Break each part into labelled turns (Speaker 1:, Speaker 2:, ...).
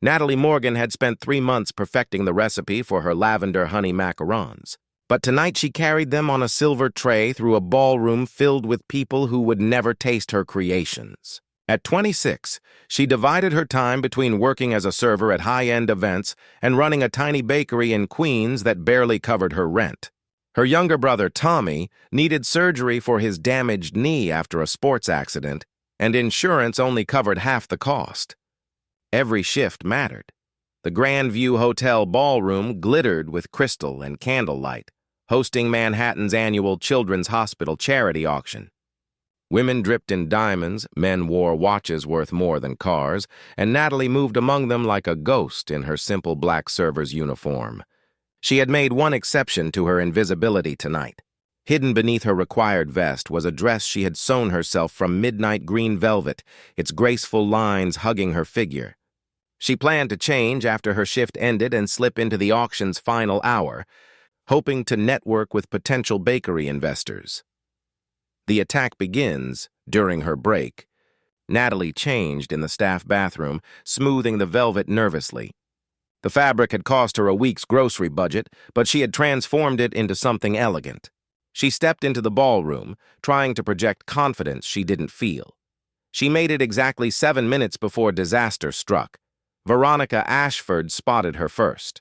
Speaker 1: Natalie Morgan had spent 3 months perfecting the recipe for her lavender honey macarons, but tonight she carried them on a silver tray through a ballroom filled with people who would never taste her creations. At 26, she divided her time between working as a server at high-end events and running a tiny bakery in Queens that barely covered her rent. Her younger brother, Tommy, needed surgery for his damaged knee after a sports accident, and insurance only covered half the cost. Every shift mattered. The Grand View Hotel ballroom glittered with crystal and candlelight, hosting Manhattan's annual Children's Hospital charity auction. Women dripped in diamonds, men wore watches worth more than cars, and Natalie moved among them like a ghost in her simple black server's uniform. She had made one exception to her invisibility tonight. Hidden beneath her required vest was a dress she had sewn herself from midnight green velvet, its graceful lines hugging her figure. She planned to change after her shift ended and slip into the auction's final hour, hoping to network with potential bakery investors. The attack begins during her break. Natalie changed in the staff bathroom, smoothing the velvet nervously. The fabric had cost her a week's grocery budget, but she had transformed it into something elegant. She stepped into the ballroom, trying to project confidence she didn't feel. She made it exactly 7 minutes before disaster struck. Veronica Ashford spotted her first.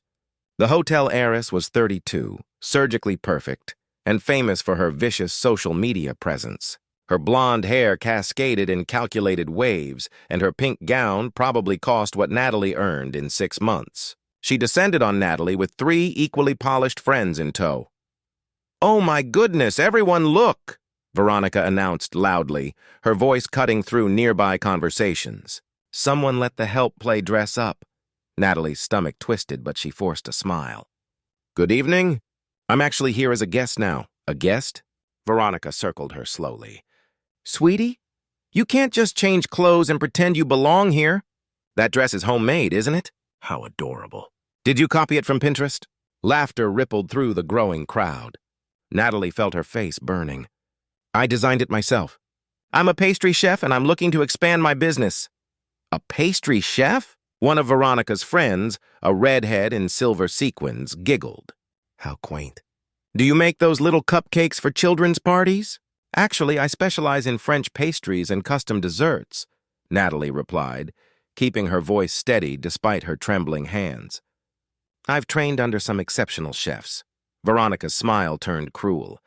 Speaker 1: The hotel heiress was 32, surgically perfect, and famous for her vicious social media presence. Her blonde hair cascaded in calculated waves, and her pink gown probably cost what Natalie earned in 6 months. She descended on Natalie with 3 equally polished friends in tow. "Oh my goodness, everyone look!" Veronica announced loudly, her voice cutting through nearby conversations. Someone let the help play dress up. Natalie's stomach twisted, but she forced a smile. "Good evening. I'm actually here as a guest now." "A guest?" Veronica circled her slowly. "Sweetie, you can't just change clothes and pretend you belong here. That dress is homemade, isn't it?" "How adorable." "Did you copy it from Pinterest?" Laughter rippled through the growing crowd. Natalie felt her face burning. "I designed it myself. I'm a pastry chef and I'm looking to expand my business." "A pastry chef?" One of Veronica's friends, a redhead in silver sequins, giggled. "How quaint. Do you make those little cupcakes for children's parties?" "Actually, I specialize in French pastries and custom desserts," Natalie replied, keeping her voice steady despite her trembling hands. "I've trained under some exceptional chefs." Veronica's smile turned cruel.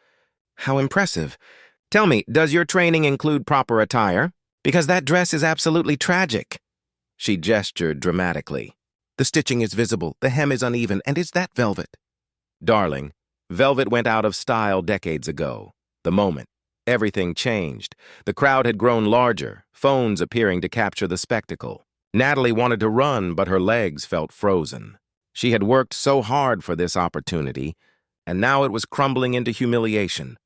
Speaker 1: "How impressive. Tell me, does your training include proper attire? Because that dress is absolutely tragic." She gestured dramatically. "The stitching is visible, the hem is uneven, and is that velvet?" "Darling, velvet went out of style decades ago. The moment. Everything changed. The crowd had grown larger, phones appearing to capture the spectacle. Natalie wanted to run, but her legs felt frozen. She had worked so hard for this opportunity, and now it was crumbling into humiliation.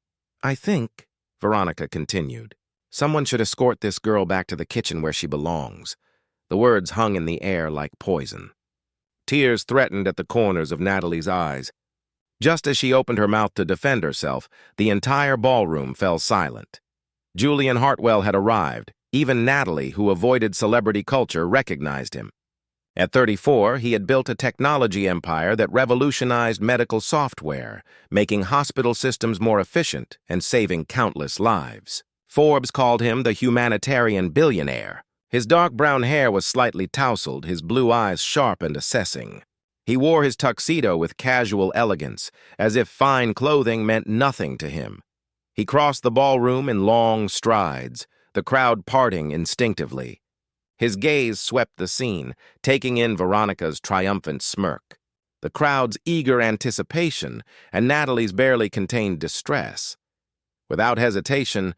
Speaker 1: "I think," Veronica continued, "someone should escort this girl back to the kitchen where she belongs." The words hung in the air like poison. Tears threatened at the corners of Natalie's eyes. Just as she opened her mouth to defend herself, the entire ballroom fell silent. Julian Hartwell had arrived. Even Natalie, who avoided celebrity culture, recognized him. At 34, he had built a technology empire that revolutionized medical software, making hospital systems more efficient and saving countless lives. Forbes called him the humanitarian billionaire. His dark brown hair was slightly tousled, his blue eyes sharp and assessing. He wore his tuxedo with casual elegance, as if fine clothing meant nothing to him. He crossed the ballroom in long strides, the crowd parting instinctively. His gaze swept the scene, taking in Veronica's triumphant smirk, the crowd's eager anticipation, and Natalie's barely contained distress. Without hesitation,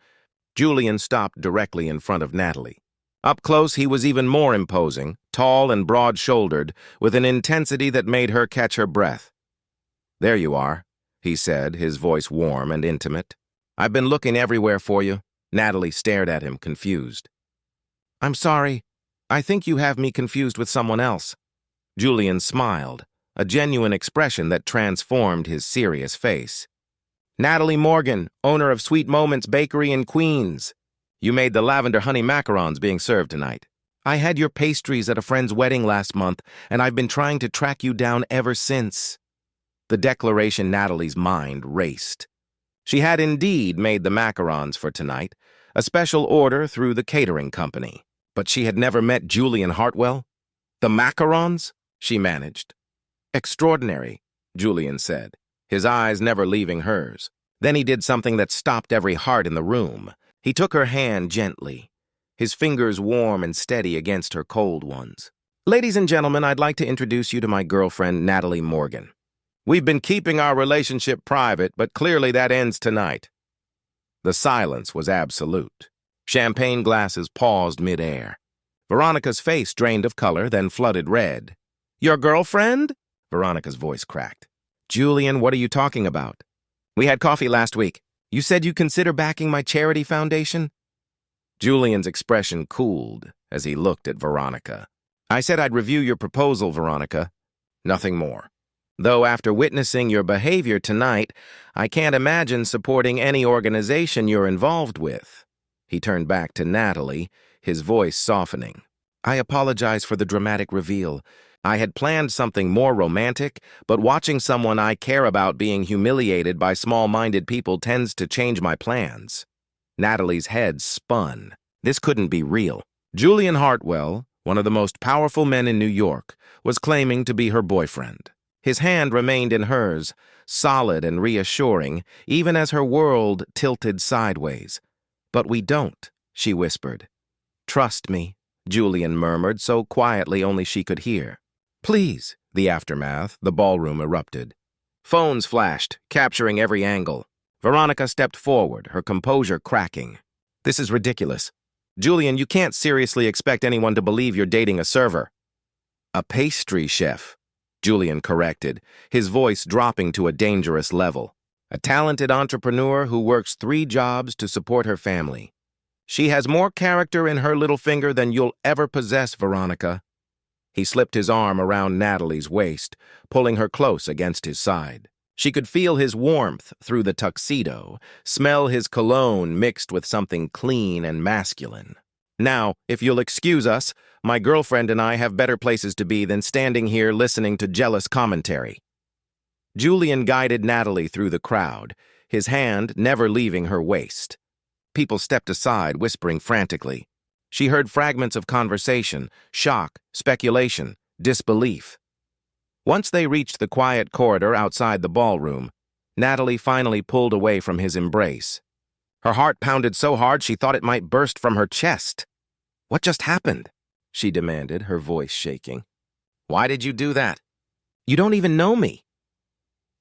Speaker 1: Julian stopped directly in front of Natalie. Up close, he was even more imposing, tall and broad-shouldered, with an intensity that made her catch her breath. "There you are," he said, his voice warm and intimate. "I've been looking everywhere for you." Natalie stared at him, confused. "I'm sorry. I think you have me confused with someone else." Julian smiled, a genuine expression that transformed his serious face. "Natalie Morgan, owner of Sweet Moments Bakery in Queens. You made the lavender honey macarons being served tonight." I had your pastries at a friend's wedding last month, and I've been trying to track you down ever since." The declaration Natalie's mind raced. She had indeed made the macarons for tonight, a special order through the catering company. But she had never met Julian Hartwell. "The macarons?" she managed. "Extraordinary," Julian said, his eyes never leaving hers. Then he did something that stopped every heart in the room. He took her hand gently, his fingers warm and steady against her cold ones. "Ladies and gentlemen, I'd like to introduce you to my girlfriend, Natalie Morgan. We've been keeping our relationship private, but clearly that ends tonight." The silence was absolute. Champagne glasses paused mid-air. Veronica's face drained of color, then flooded red. "Your girlfriend?" Veronica's voice cracked. "Julian, what are you talking about? We had coffee last week. You said you'd consider backing my charity foundation?" Julian's expression cooled as he looked at Veronica. "I said I'd review your proposal, Veronica. Nothing more. Though after witnessing your behavior tonight, I can't imagine supporting any organization you're involved with." He turned back to Natalie, his voice softening. "I apologize for the dramatic reveal. I had planned something more romantic, but watching someone I care about being humiliated by small-minded people tends to change my plans." Natalie's head spun. This couldn't be real. Julian Hartwell, one of the most powerful men in New York, was claiming to be her boyfriend. His hand remained in hers, solid and reassuring, even as her world tilted sideways. "But we don't," she whispered. "Trust me," Julian murmured so quietly only she could hear. "Please." The aftermath, the ballroom erupted. Phones flashed, capturing every angle. Veronica stepped forward, her composure cracking. "This is ridiculous. Julian, you can't seriously expect anyone to believe you're dating a server." "A pastry chef," Julian corrected, his voice dropping to a dangerous level. "A talented entrepreneur who works 3 jobs to support her family. She has more character in her little finger than you'll ever possess, Veronica." He slipped his arm around Natalie's waist, pulling her close against his side. She could feel his warmth through the tuxedo, smell his cologne mixed with something clean and masculine. "Now, if you'll excuse us, my girlfriend and I have better places to be than standing here listening to jealous commentary." Julian guided Natalie through the crowd, his hand never leaving her waist. People stepped aside, whispering frantically. She heard fragments of conversation, shock, speculation, disbelief. Once they reached the quiet corridor outside the ballroom, Natalie finally pulled away from his embrace. Her heart pounded so hard she thought it might burst from her chest. "What just happened?" she demanded, her voice shaking. "Why did you do that? You don't even know me."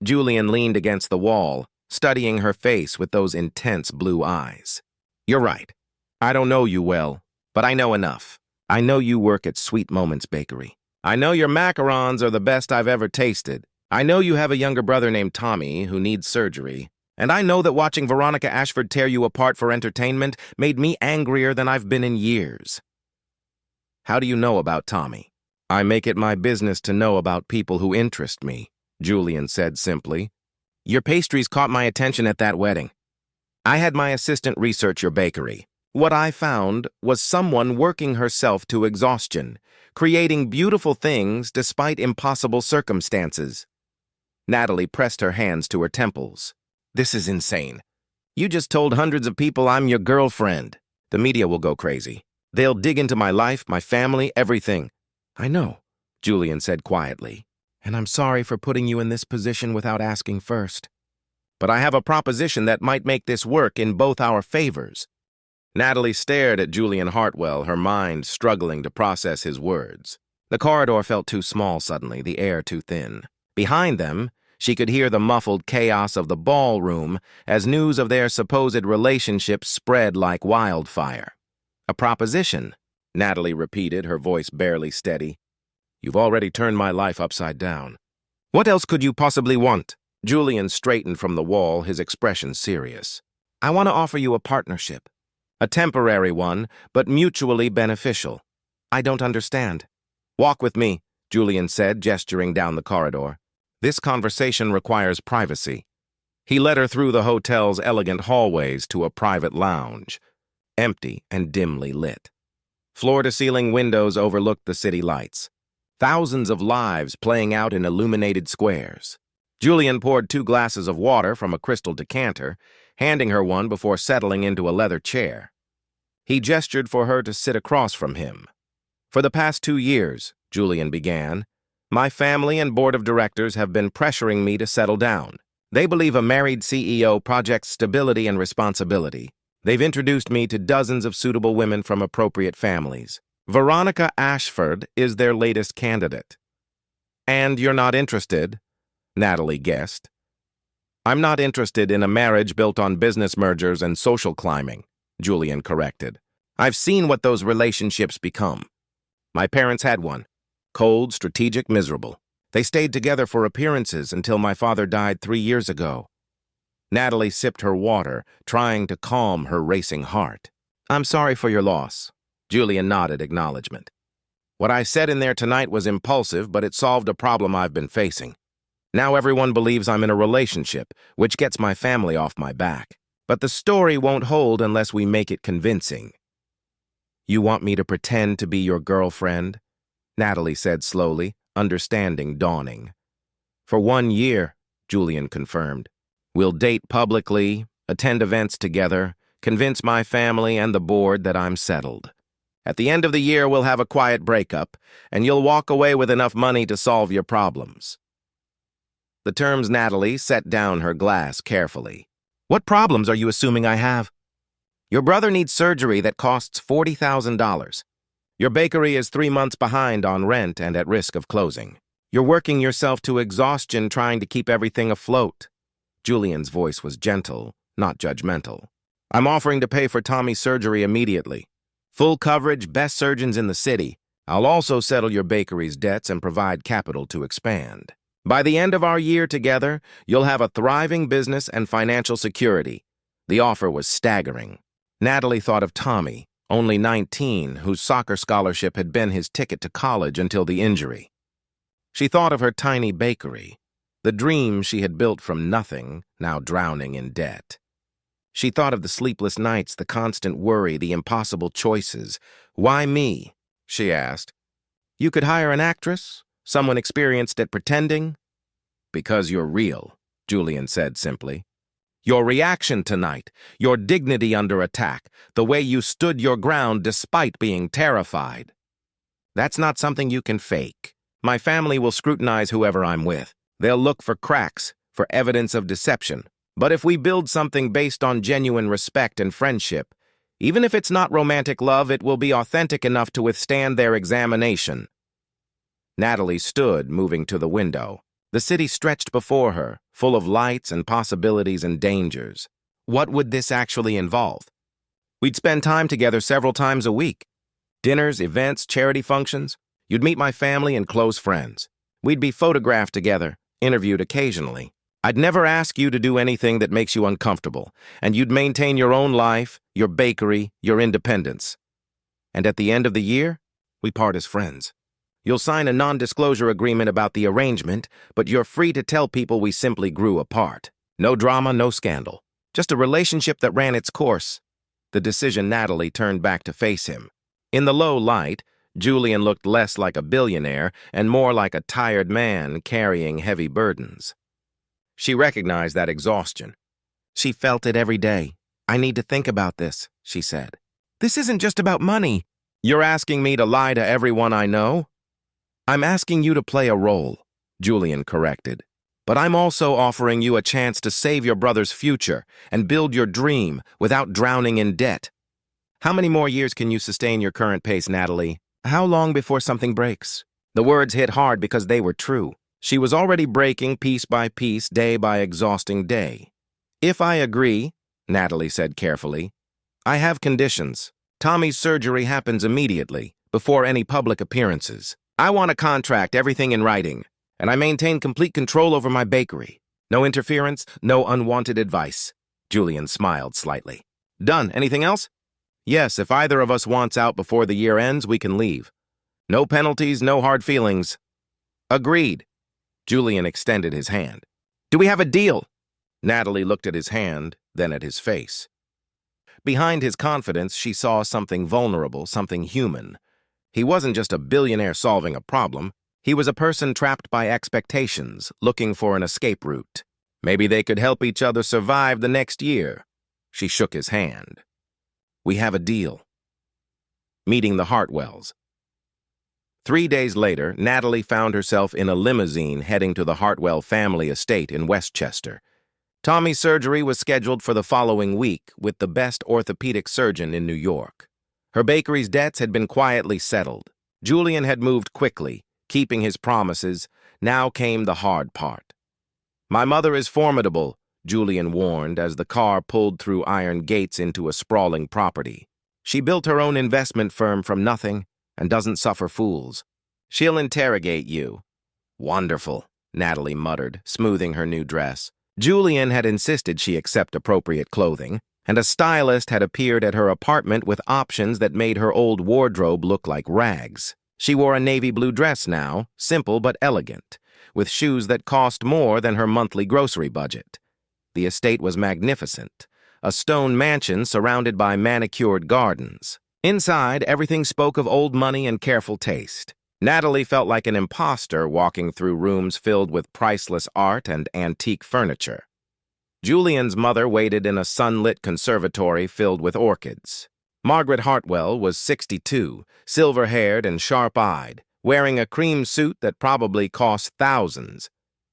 Speaker 1: Julian leaned against the wall, studying her face with those intense blue eyes. "You're right. I don't know you well, but I know enough. I know you work at Sweet Moments Bakery. I know your macarons are the best I've ever tasted. I know you have a younger brother named Tommy who needs surgery. And I know that watching Veronica Ashford tear you apart for entertainment made me angrier than I've been in years." "How do you know about Tommy?" "I make it my business to know about people who interest me," Julian said simply. "Your pastries caught my attention at that wedding. I had my assistant research your bakery. What I found was someone working herself to exhaustion, creating beautiful things despite impossible circumstances." Natalie pressed her hands to her temples. "This is insane. You just told hundreds of people I'm your girlfriend. The media will go crazy. They'll dig into my life, my family, everything." "I know," Julian said quietly, "and I'm sorry for putting you in this position without asking first. But I have a proposition that might make this work in both our favors." Natalie stared at Julian Hartwell, her mind struggling to process his words. The corridor felt too small suddenly, the air too thin. Behind them, she could hear the muffled chaos of the ballroom as news of their supposed relationship spread like wildfire. "A proposition," Natalie repeated, her voice barely steady. "You've already turned my life upside down. What else could you possibly want?" Julian straightened from the wall, his expression serious. "I want to offer you a partnership. A temporary one, but mutually beneficial." "I don't understand." "Walk with me," Julian said, gesturing down the corridor. "This conversation requires privacy." He led her through the hotel's elegant hallways to a private lounge, empty and dimly lit. Floor-to-ceiling windows overlooked the city lights. Thousands of lives playing out in illuminated squares. Julian poured 2 glasses of water from a crystal decanter, handing her one before settling into a leather chair. He gestured for her to sit across from him. "For the past 2 years," Julian began, "my family and board of directors have been pressuring me to settle down. They believe a married CEO projects stability and responsibility. They've introduced me to dozens of suitable women from appropriate families. Veronica Ashford is their latest candidate." "And you're not interested?" Natalie guessed. "I'm not interested in a marriage built on business mergers and social climbing," Julian corrected. "I've seen what those relationships become. My parents had one. Cold, strategic, miserable. They stayed together for appearances until my father died 3 years ago." Natalie sipped her water, trying to calm her racing heart. "I'm sorry for your loss." Julian nodded acknowledgement. "What I said in there tonight was impulsive, but it solved a problem I've been facing. Now everyone believes I'm in a relationship, which gets my family off my back. But the story won't hold unless we make it convincing." "You want me to pretend to be your girlfriend?" Natalie said slowly, understanding dawning. "For 1 year," Julian confirmed. "We'll date publicly, attend events together, convince my family and the board that I'm settled. At the end of the year, we'll have a quiet breakup, and you'll walk away with enough money to solve your problems." The terms Natalie set down her glass carefully. "What problems are you assuming I have?" "Your brother needs surgery that costs $40,000. Your bakery is 3 months behind on rent and at risk of closing. You're working yourself to exhaustion trying to keep everything afloat." Julian's voice was gentle, not judgmental. "I'm offering to pay for Tommy's surgery immediately. Full coverage, best surgeons in the city. I'll also settle your bakery's debts and provide capital to expand. By the end of our year together, you'll have a thriving business and financial security." The offer was staggering. Natalie thought of Tommy, only 19, whose soccer scholarship had been his ticket to college until the injury. She thought of her tiny bakery, the dream she had built from nothing, now drowning in debt. She thought of the sleepless nights, the constant worry, the impossible choices. "Why me?" she asked. "You could hire an actress, someone experienced at pretending." "Because you're real," Julian said simply. "Your reaction tonight, your dignity under attack, the way you stood your ground despite being terrified. That's not something you can fake. My family will scrutinize whoever I'm with. They'll look for cracks, for evidence of deception. But if we build something based on genuine respect and friendship, even if it's not romantic love, it will be authentic enough to withstand their examination." Natalie stood, moving to the window. The city stretched before her, full of lights and possibilities and dangers. What would this actually involve? We'd spend time together several times a week. Dinners, events, charity functions. You'd meet my family and close friends. We'd be photographed together, interviewed occasionally. I'd never ask you to do anything that makes you uncomfortable, and you'd maintain your own life, your bakery, your independence. And at the end of the year, we part as friends. You'll sign a non-disclosure agreement about the arrangement, but you're free to tell people we simply grew apart. No drama, no scandal. Just a relationship that ran its course." The decision Natalie turned back to face him. In the low light, Julian looked less like a billionaire and more like a tired man carrying heavy burdens. She recognized that exhaustion. She felt it every day. "I need to think about this," she said. "This isn't just about money." "You're asking me to lie to everyone I know?" "I'm asking you to play a role," Julian corrected. "But I'm also offering you a chance to save your brother's future and build your dream without drowning in debt. How many more years can you sustain your current pace, Natalie? How long before something breaks?" The words hit hard because they were true. She was already breaking piece by piece, day by exhausting day. "If I agree," Natalie said carefully, "I have conditions. Tommy's surgery happens immediately, before any public appearances. I want a contract, everything in writing, and I maintain complete control over my bakery. No interference, no unwanted advice." Julian smiled slightly. "Done. Anything else?" "Yes, if either of us wants out before the year ends, we can leave. No penalties, no hard feelings." "Agreed." Julian extended his hand. "Do we have a deal?" Natalie looked at his hand, then at his face. Behind his confidence, she saw something vulnerable, something human. He wasn't just a billionaire solving a problem. He was a person trapped by expectations, looking for an escape route. Maybe they could help each other survive the next year. She shook his hand. We have a deal. Meeting the Hartwells. 3 days later, Natalie found herself in a limousine heading to the Hartwell family estate in Westchester. Tommy's surgery was scheduled for the following week with the best orthopedic surgeon in New York. Her bakery's debts had been quietly settled. Julian had moved quickly, keeping his promises. Now came the hard part. My mother is formidable, Julian warned as the car pulled through iron gates into a sprawling property. She built her own investment firm from nothing and doesn't suffer fools. She'll interrogate you. Wonderful, Natalie muttered, smoothing her new dress. Julian had insisted she accept appropriate clothing, and a stylist had appeared at her apartment with options that made her old wardrobe look like rags. She wore a navy blue dress now, simple but elegant, with shoes that cost more than her monthly grocery budget. The estate was magnificent, a stone mansion surrounded by manicured gardens. Inside, everything spoke of old money and careful taste. Natalie felt like an imposter walking through rooms filled with priceless art and antique furniture. Julian's mother waited in a sunlit conservatory filled with orchids. Margaret Hartwell was 62, silver-haired and sharp-eyed, wearing a cream suit that probably cost thousands.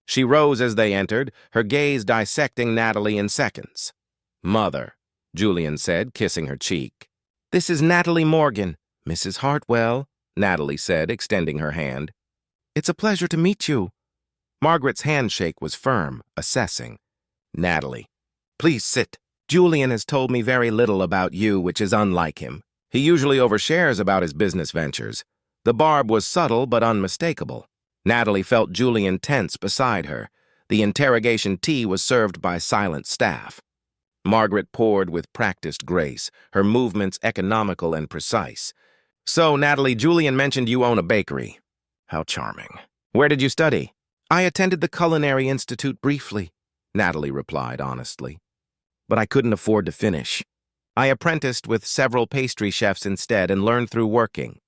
Speaker 1: She rose as they entered, her gaze dissecting Natalie in seconds. "Mother," Julian said, kissing her cheek. "This is Natalie Morgan, Mrs. Hartwell," Natalie said, extending her hand. "It's a pleasure to meet you." Margaret's handshake was firm, assessing. "Natalie, please sit. Julian has told me very little about you, which is unlike him. He usually overshares about his business ventures." The barb was subtle but unmistakable. Natalie felt Julian tense beside her. The interrogation tea was served by silent staff. Margaret poured with practiced grace, her movements economical and precise. "So, Natalie, Julian mentioned you own a bakery." "How charming. Where did you study?" "I attended the Culinary Institute briefly," Natalie replied honestly. "But I couldn't afford to finish. I apprenticed with several pastry chefs instead and learned through working."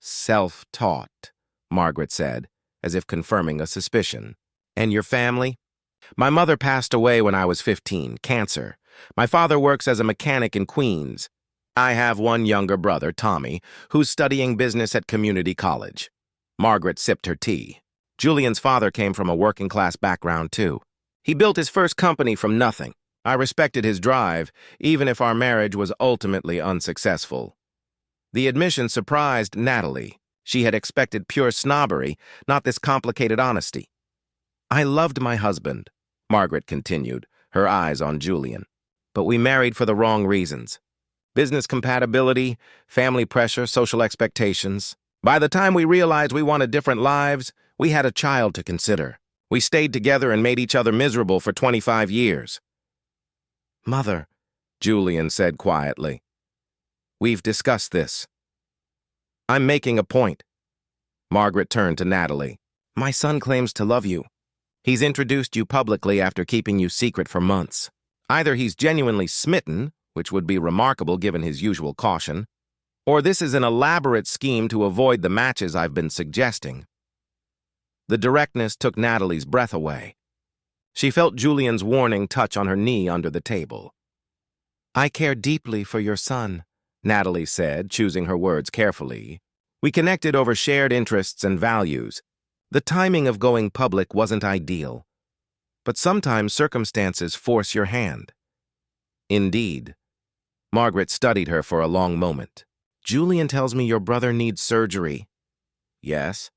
Speaker 1: "Self-taught," Margaret said, as if confirming a suspicion. "And your family?" "My mother passed away when I was 15, cancer. My father works as a mechanic in Queens. I have one younger brother, Tommy, who's studying business at community college." Margaret sipped her tea. Julian's father came from a working-class background, too. He built his first company from nothing. I respected his drive, even if our marriage was ultimately unsuccessful. The admission surprised Natalie. She had expected pure snobbery, not this complicated honesty. "I loved my husband," Margaret continued, her eyes on Julian. "But we married for the wrong reasons. Business compatibility, family pressure, social expectations. By the time we realized we wanted different lives, we had a child to consider. We stayed together and made each other miserable for 25 years. "Mother," Julian said quietly, "we've discussed this. I'm making a point." Margaret turned to Natalie. "My son claims to love you. He's introduced you publicly after keeping you secret for months. Either he's genuinely smitten, which would be remarkable given his usual caution, or this is an elaborate scheme to avoid the matches I've been suggesting." The directness took Natalie's breath away. She felt Julian's warning touch on her knee under the table. "I care deeply for your son," Natalie said, choosing her words carefully. "We connected over shared interests and values. The timing of going public wasn't ideal. But sometimes circumstances force your hand." "Indeed." Margaret studied her for a long moment. "Julian tells me your brother needs surgery." "Yes,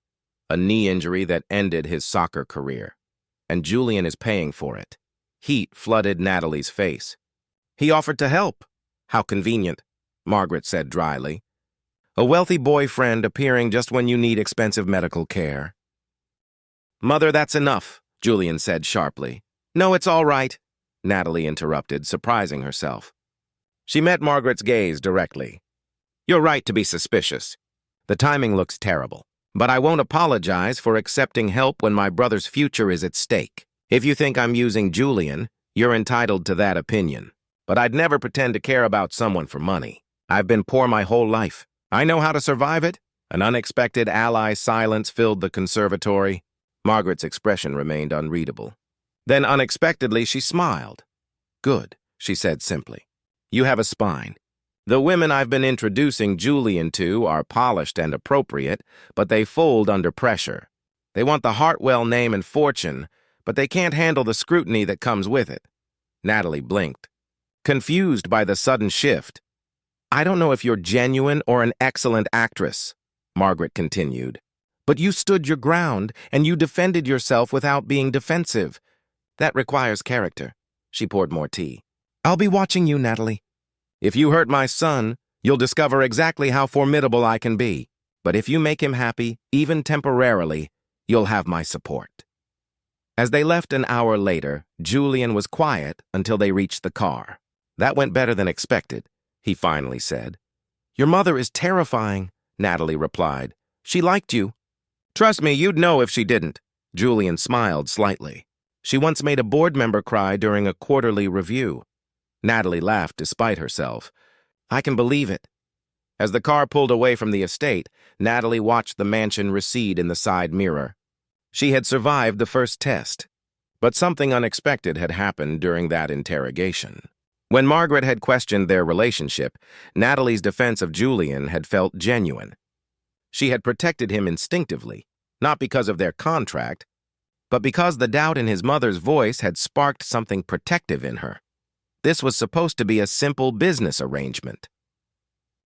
Speaker 1: a knee injury that ended his soccer career. And Julian is paying for it." Heat flooded Natalie's face. "He offered to help." "How convenient," Margaret said dryly. "A wealthy boyfriend appearing just when you need expensive medical care." "Mother, that's enough," Julian said sharply. "No, it's all right," Natalie interrupted, surprising herself. She met Margaret's gaze directly. "You're right to be suspicious. The timing looks terrible. But I won't apologize for accepting help when my brother's future is at stake. If you think I'm using Julian, you're entitled to that opinion." but I'd never pretend to care about someone for money. I've been poor my whole life. I know how to survive it." An unexpected ally silence filled the conservatory. Margaret's expression remained unreadable. Then unexpectedly she smiled. "Good," she said simply. "You have a spine. The women I've been introducing Julian to are polished and appropriate, but they fold under pressure. They want the Hartwell name and fortune, but they can't handle the scrutiny that comes with it." Natalie blinked, confused by the sudden shift. "I don't know if you're genuine or an excellent actress," Margaret continued, "but you stood your ground and you defended yourself without being defensive. That requires character." She poured more tea. "I'll be watching you, Natalie. If you hurt my son, you'll discover exactly how formidable I can be. But if you make him happy, even temporarily, you'll have my support." As they left an hour later, Julian was quiet until they reached the car. "That went better than expected," he finally said. "Your mother is terrifying," Natalie replied. "She liked you." "Trust me, you'd know if she didn't." Julian smiled slightly. "She once made a board member cry during a quarterly review." Natalie laughed despite herself. "I can believe it." As the car pulled away from the estate, Natalie watched the mansion recede in the side mirror. She had survived the first test, but something unexpected had happened during that interrogation. When Margaret had questioned their relationship, Natalie's defense of Julian had felt genuine. She had protected him instinctively, not because of their contract, but because the doubt in his mother's voice had sparked something protective in her. This was supposed to be a simple business arrangement.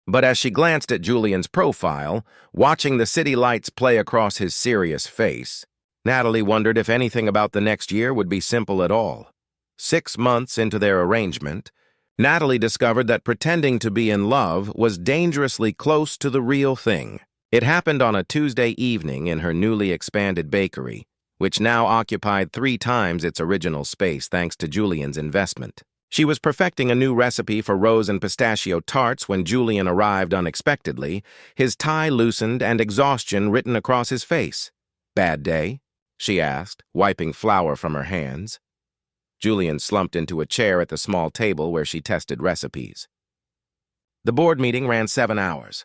Speaker 1: But as she glanced at Julian's profile, watching the city lights play across his serious face, Natalie wondered if anything about the next year would be simple at all. 6 months into their arrangement, Natalie discovered that pretending to be in love was dangerously close to the real thing. It happened on a Tuesday evening in her newly expanded bakery, which now occupied 3 times its original space thanks to Julian's investment. She was perfecting a new recipe for rose and pistachio tarts when Julian arrived unexpectedly, his tie loosened and exhaustion written across his face. "Bad day?" she asked, wiping flour from her hands. Julian slumped into a chair at the small table where she tested recipes. "The board meeting ran 7 hours.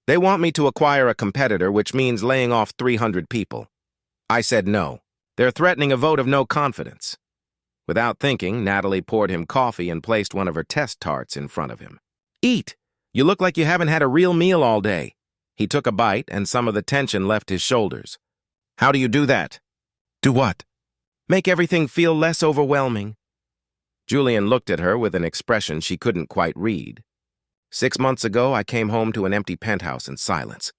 Speaker 1: They want me to acquire a competitor, which means laying off 300 people. I said no. They're threatening a vote of no confidence." Without thinking, Natalie poured him coffee and placed one of her test tarts in front of him. "Eat! You look like you haven't had a real meal all day." He took a bite, and some of the tension left his shoulders. "How do you do that?" "Do what?" "Make everything feel less overwhelming." Julian looked at her with an expression she couldn't quite read. 6 months ago, I came home to an empty penthouse in silence.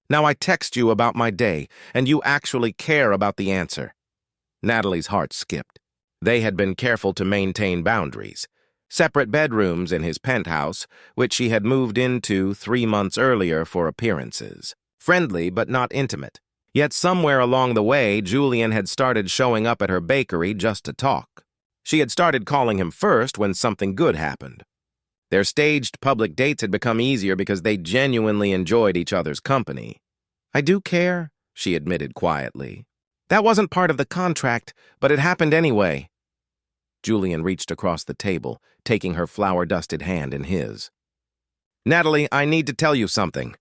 Speaker 1: Now I text you about my day, and you actually care about the answer." Natalie's heart skipped. They had been careful to maintain boundaries. Separate bedrooms in his penthouse, which she had moved into 3 months earlier for appearances. Friendly but not intimate. Yet somewhere along the way, Julian had started showing up at her bakery just to talk. She had started calling him first when something good happened. Their staged public dates had become easier because they genuinely enjoyed each other's company. "I do care," she admitted quietly. "That wasn't part of the contract, but it happened anyway." Julian reached across the table, taking her flour-dusted hand in his. "Natalie, I need to tell you something."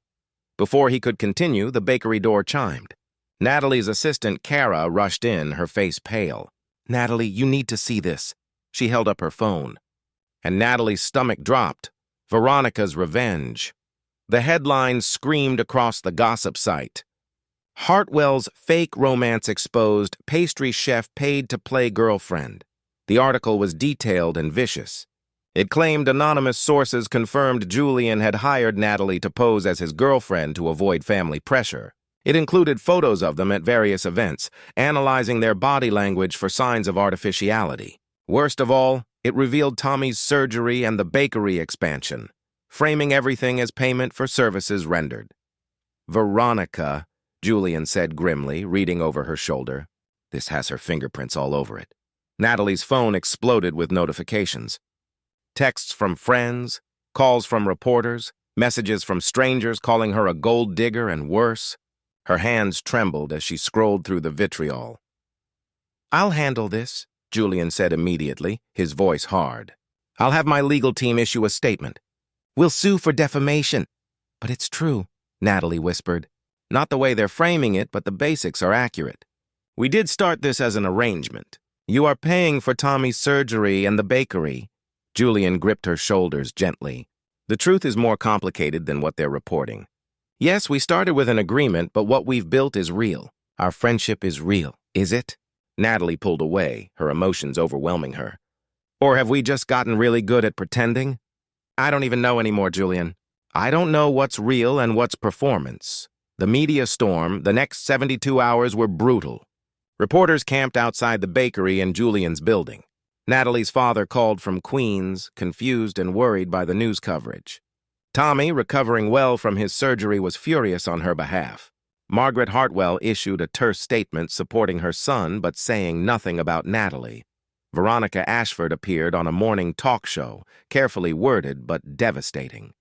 Speaker 1: Before he could continue, the bakery door chimed. Natalie's assistant, Kara, rushed in, her face pale. "Natalie, you need to see this." She held up her phone. And Natalie's stomach dropped. Veronica's revenge. The headlines screamed across the gossip site. Hartwell's fake romance exposed, pastry chef paid to play girlfriend. The article was detailed and vicious. It claimed anonymous sources confirmed Julian had hired Natalie to pose as his girlfriend to avoid family pressure. It included photos of them at various events, analyzing their body language for signs of artificiality. Worst of all, it revealed Tommy's surgery and the bakery expansion, framing everything as payment for services rendered. "Veronica," Julian said grimly, reading over her shoulder. "This has her fingerprints all over it." Natalie's phone exploded with notifications. Texts from friends, calls from reporters, messages from strangers calling her a gold digger and worse. Her hands trembled as she scrolled through the vitriol. "I'll handle this," Julian said immediately, his voice hard. I'll have my legal team issue a statement. We'll sue for defamation. But it's true, Natalie whispered. Not the way they're framing it, but the basics are accurate. We did start this as an arrangement. You are paying for Tommy's surgery and the bakery. Julian gripped her shoulders gently. The truth is more complicated than what they're reporting. Yes, we started with an agreement, but what we've built is real. Our friendship is real, is it? Natalie pulled away, her emotions overwhelming her. Or have we just gotten really good at pretending? I don't even know anymore, Julian. I don't know what's real and what's performance. The media storm, the next 72 hours were brutal. Reporters camped outside the bakery in Julian's building. Natalie's father called from Queens, confused and worried by the news coverage. Tommy, recovering well from his surgery, was furious on her behalf. Margaret Hartwell issued a terse statement supporting her son but saying nothing about Natalie. Veronica Ashford appeared on a morning talk show, carefully worded but devastating.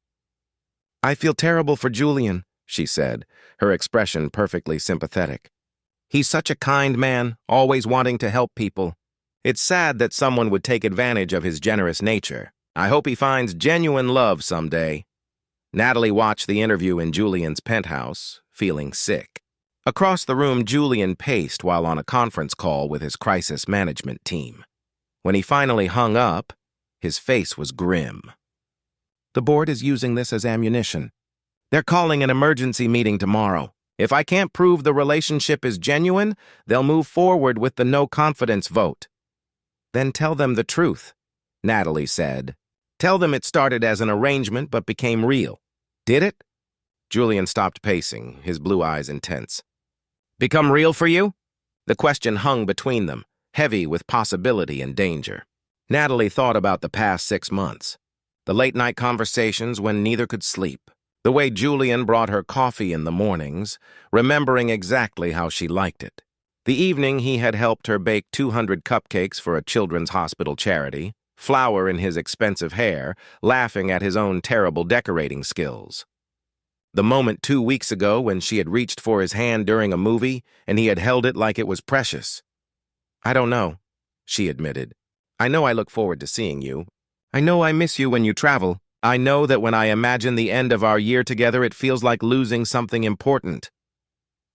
Speaker 1: I feel terrible for Julian, she said, her expression perfectly sympathetic. He's such a kind man, always wanting to help people. It's sad that someone would take advantage of his generous nature. I hope he finds genuine love someday. Natalie watched the interview in Julian's penthouse, feeling sick. Across the room, Julian paced while on a conference call with his crisis management team. When he finally hung up, his face was grim. The board is using this as ammunition. They're calling an emergency meeting tomorrow. If I can't prove the relationship is genuine, they'll move forward with the no-confidence vote. Then tell them the truth, Natalie said. Tell them it started as an arrangement but became real. Did it? Julian stopped pacing, his blue eyes intense. Become real for you? The question hung between them, heavy with possibility and danger. Natalie thought about the past 6 months. The late-night conversations when neither could sleep. The way Julian brought her coffee in the mornings, remembering exactly how she liked it. The evening he had helped her bake 200 cupcakes for a children's hospital charity, flour in his expensive hair, laughing at his own terrible decorating skills. The moment 2 weeks ago when she had reached for his hand during a movie and he had held it like it was precious. I don't know, she admitted. I know I look forward to seeing you. I know I miss you when you travel. I know that when I imagine the end of our year together, it feels like losing something important.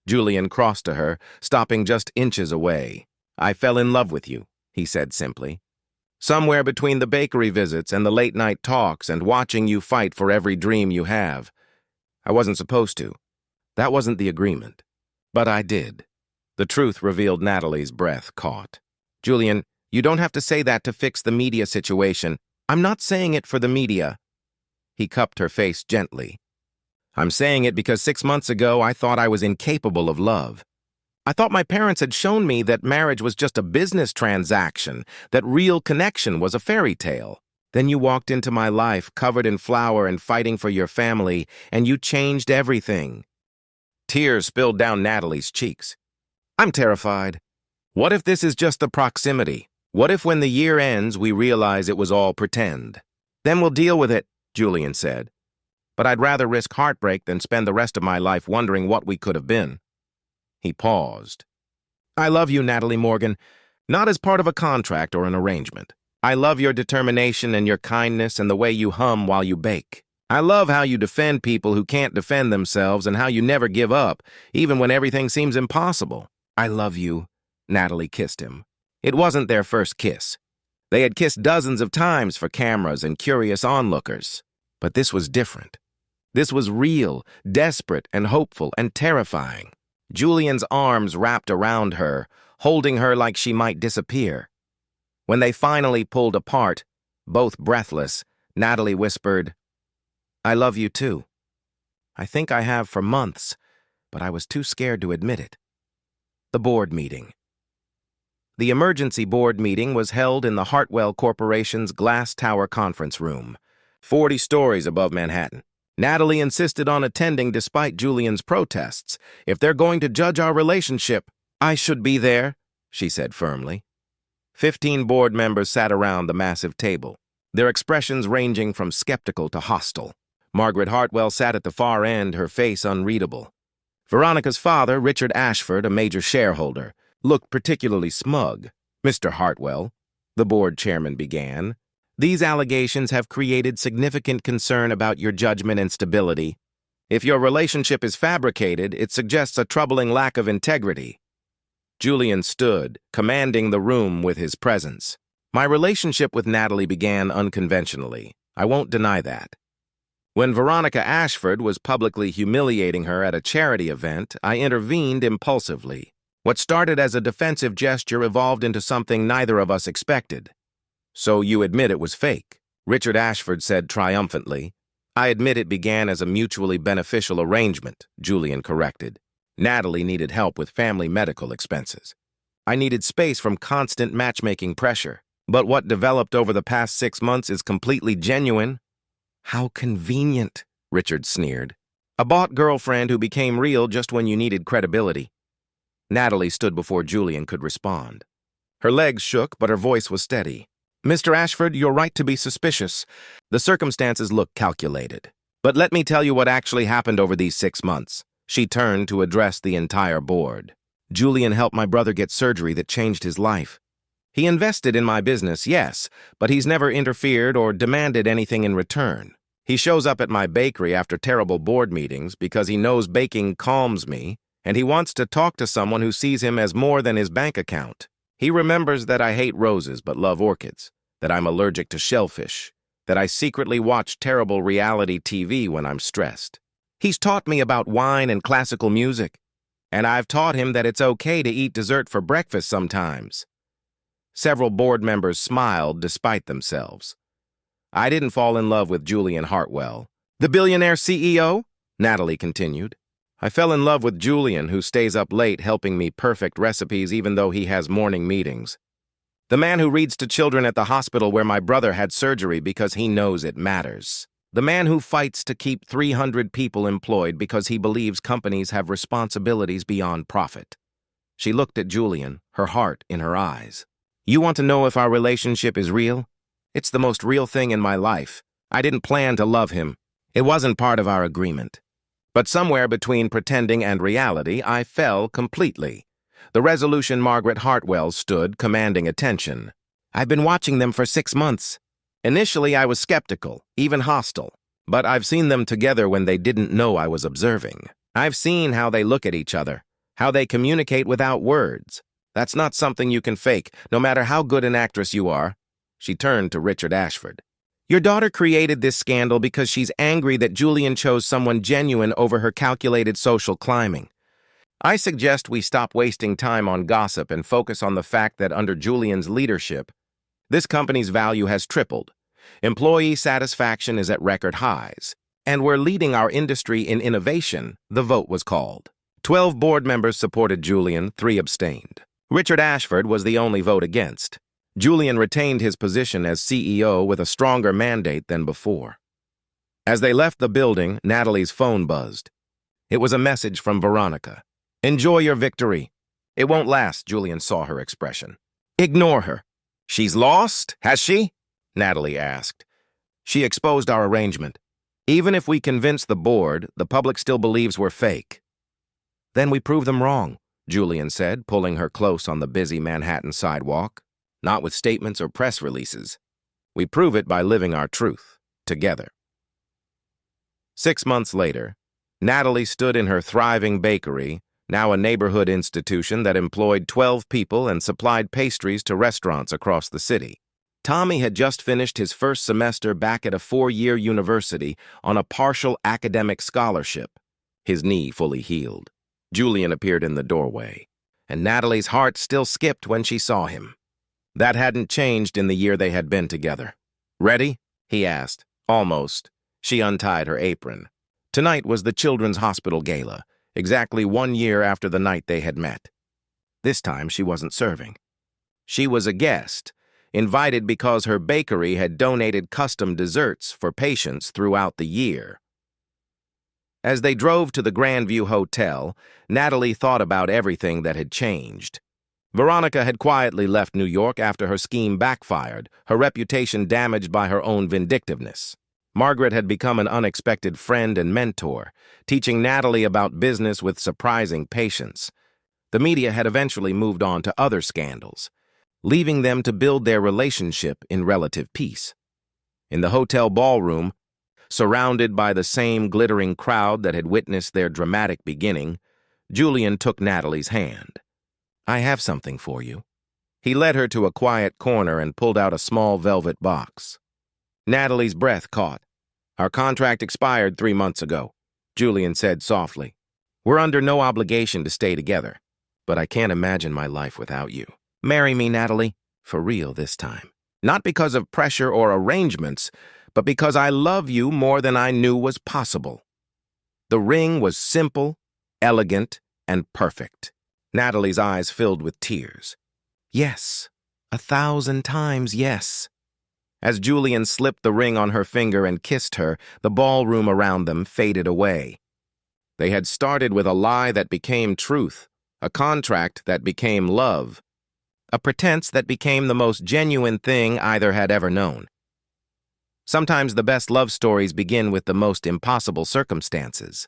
Speaker 1: Julian crossed to her, stopping just inches away. I fell in love with you, he said simply. Somewhere between the bakery visits and the late-night talks and watching you fight for every dream you have. I wasn't supposed to. That wasn't the agreement. But I did. The truth revealed Natalie's breath caught. Julian, you don't have to say that to fix the media situation. I'm not saying it for the media. He cupped her face gently. I'm saying it because 6 months ago I thought I was incapable of love. I thought my parents had shown me that marriage was just a business transaction, that real connection was a fairy tale. Then you walked into my life covered in flour and fighting for your family, and you changed everything. Tears spilled down Natalie's cheeks. I'm terrified. What if this is just the proximity? What if when the year ends we realize it was all pretend? Then we'll deal with it, Julian said. But I'd rather risk heartbreak than spend the rest of my life wondering what we could have been. He paused. I love you, Natalie Morgan, not as part of a contract or an arrangement. I love your determination and your kindness and the way you hum while you bake. I love how you defend people who can't defend themselves and how you never give up, even when everything seems impossible. I love you, Natalie kissed him. It wasn't their first kiss. They had kissed dozens of times for cameras and curious onlookers. But this was different. This was real, desperate, and hopeful, and terrifying. Julian's arms wrapped around her, holding her like she might disappear. When they finally pulled apart, both breathless, Natalie whispered, I love you too. I think I have for months, but I was too scared to admit it. The board meeting. The emergency board meeting was held in the Hartwell Corporation's glass tower conference room, 40 stories above Manhattan. Natalie insisted on attending despite Julian's protests. If they're going to judge our relationship, I should be there, she said firmly. 15 board members sat around the massive table, their expressions ranging from skeptical to hostile. Margaret Hartwell sat at the far end, her face unreadable. Veronica's father, Richard Ashford, a major shareholder, looked particularly smug. Mr. Hartwell, the board chairman began, These allegations have created significant concern about your judgment and stability. If your relationship is fabricated, it suggests a troubling lack of integrity. Julian stood, commanding the room with his presence. My relationship with Natalie began unconventionally. I won't deny that. When Veronica Ashford was publicly humiliating her at a charity event, I intervened impulsively. What started as a defensive gesture evolved into something neither of us expected. So you admit it was fake, Richard Ashford said triumphantly. I admit it began as a mutually beneficial arrangement, Julian corrected. Natalie needed help with family medical expenses. I needed space from constant matchmaking pressure. But what developed over the past 6 months is completely genuine. How convenient, Richard sneered. A bought girlfriend who became real just when you needed credibility. Natalie stood before Julian could respond. Her legs shook, but her voice was steady. Mr. Ashford, you're right to be suspicious. The circumstances look calculated. But let me tell you what actually happened over these 6 months. She turned to address the entire board. Julian helped my brother get surgery that changed his life. He invested in my business, yes, but he's never interfered or demanded anything in return. He shows up at my bakery after terrible board meetings because he knows baking calms me, and he wants to talk to someone who sees him as more than his bank account. He remembers that I hate roses but love orchids, that I'm allergic to shellfish, that I secretly watch terrible reality TV when I'm stressed. He's taught me about wine and classical music, and I've taught him that it's okay to eat dessert for breakfast sometimes. Several board members smiled despite themselves. I didn't fall in love with Julian Hartwell. The billionaire CEO? Natalie continued. I fell in love with Julian, who stays up late helping me perfect recipes even though he has morning meetings. The man who reads to children at the hospital where my brother had surgery because he knows it matters. The man who fights to keep 300 people employed because he believes companies have responsibilities beyond profit. She looked at Julian, her heart in her eyes. You want to know if our relationship is real? It's the most real thing in my life. I didn't plan to love him. It wasn't part of our agreement. But somewhere between pretending and reality, I fell completely. The resolution Margaret Hartwell stood, commanding attention. I've been watching them for 6 months. Initially, I was skeptical, even hostile. But I've seen them together when they didn't know I was observing. I've seen how they look at each other, how they communicate without words. That's not something you can fake, no matter how good an actress you are. She turned to Richard Ashford. Your daughter created this scandal because she's angry that Julian chose someone genuine over her calculated social climbing. I suggest we stop wasting time on gossip and focus on the fact that under Julian's leadership, this company's value has tripled. Employee satisfaction is at record highs, and we're leading our industry in innovation, the vote was called. 12 board members supported Julian, 3 abstained. Richard Ashford was the only vote against. Julian retained his position as CEO with a stronger mandate than before. As they left the building, Natalie's phone buzzed. It was a message from Veronica. Enjoy your victory. It won't last, Julian saw her expression. Ignore her. She's lost, has she? Natalie asked. She exposed our arrangement. Even if we convince the board, the public still believes we're fake. Then we prove them wrong, Julian said, pulling her close on the busy Manhattan sidewalk. Not with statements or press releases. We prove it by living our truth, together. 6 months later, Natalie stood in her thriving bakery, now a neighborhood institution that employed 12 people and supplied pastries to restaurants across the city. Tommy had just finished his first semester back at a 4-year university on a partial academic scholarship, his knee fully healed. Julian appeared in the doorway, and Natalie's heart still skipped when she saw him. That hadn't changed in the year they had been together. Ready? He asked. Almost. She untied her apron. Tonight was the Children's Hospital Gala, exactly 1 year after the night they had met. This time she wasn't serving. She was a guest, invited because her bakery had donated custom desserts for patients throughout the year. As they drove to the Grandview Hotel, Natalie thought about everything that had changed. Veronica had quietly left New York after her scheme backfired, her reputation damaged by her own vindictiveness. Margaret had become an unexpected friend and mentor, teaching Natalie about business with surprising patience. The media had eventually moved on to other scandals, leaving them to build their relationship in relative peace. In the hotel ballroom, surrounded by the same glittering crowd that had witnessed their dramatic beginning, Julian took Natalie's hand. "I have something for you." He led her to a quiet corner and pulled out a small velvet box. Natalie's breath caught. "Our contract expired 3 months ago," Julian said softly. "We're under no obligation to stay together, but I can't imagine my life without you. Marry me, Natalie, for real this time. Not because of pressure or arrangements, but because I love you more than I knew was possible." The ring was simple, elegant, and perfect. Natalie's eyes filled with tears. "Yes, 1,000 times yes." As Julian slipped the ring on her finger and kissed her, the ballroom around them faded away. They had started with a lie that became truth, a contract that became love, a pretense that became the most genuine thing either had ever known. Sometimes the best love stories begin with the most impossible circumstances.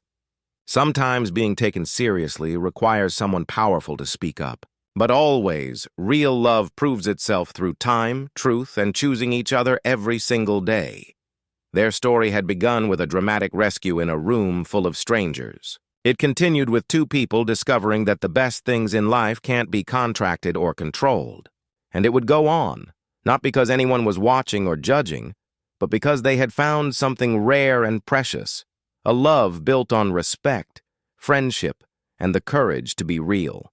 Speaker 1: Sometimes being taken seriously requires someone powerful to speak up. But always, real love proves itself through time, truth, and choosing each other every single day. Their story had begun with a dramatic rescue in a room full of strangers. It continued with two people discovering that the best things in life can't be contracted or controlled. And it would go on, not because anyone was watching or judging, but because they had found something rare and precious, a love built on respect, friendship, and the courage to be real.